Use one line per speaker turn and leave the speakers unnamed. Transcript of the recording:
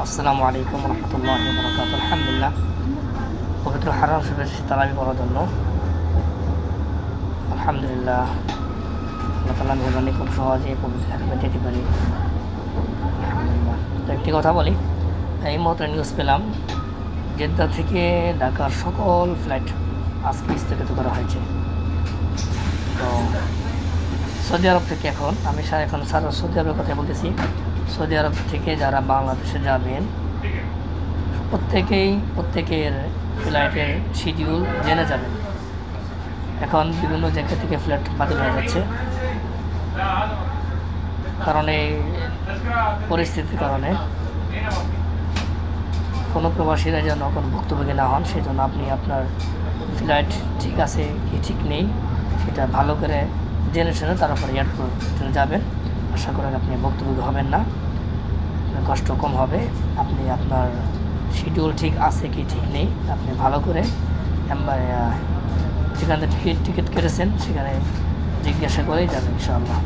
আসসালামু আলাইকুম রহমতুল্লাহি ওয়া বারাকাতুহু। আলহামদুলিল্লাহ, পবিত্র হারাম শরীফে তারাবি পড়ার জন্য আলহামদুলিল্লাহ আল্লাহ তাআলা মেহরবানি খুব সহজেই পবিত্র হারামে যেতে পারি। আলহামদুলিল্লাহ। তো একটি কথা বলি, এই মুহূর্তে নিউজ পেলাম জেদ্দা থেকে ঢাকার সকল ফ্লাইট আজকে স্থগিত করা হয়েছে। তো সৌদি আরব থেকে আমি এখন সারা সৌদি আরবের কথা বলতেছি। সৌদি আরব থেকে যারা বাংলাদেশে যাবেন প্রত্যেকের ফ্লাইটের শিডিউল জেনে যাবেন। এখন বিভিন্ন জায়গা থেকে ফ্লাইট বাতিল হয়ে যাচ্ছে, কারণ এই পরিস্থিতির কারণে কোনো প্রবাসীরা যেন কোনো ভুক্তভোগী না হন, সেই জন্য আপনি আপনার ফ্লাইট ঠিক আছে কি ঠিক নেই সেটা ভালো করে জেনে শুনে তারপরে এয়ারপোর্ট যাবেন। আশা করেন আপনি ভুক্তভোগী হবেন না, আপনার কষ্ট কম হবে। আপনি আপনার শিডিউল ঠিক আছে কি ঠিক নেই আপনি ভালো করে যেখানে টিকিট কেটেছেন সেখানে জিজ্ঞাসা করেই যাবেন ইনশাআল্লাহ।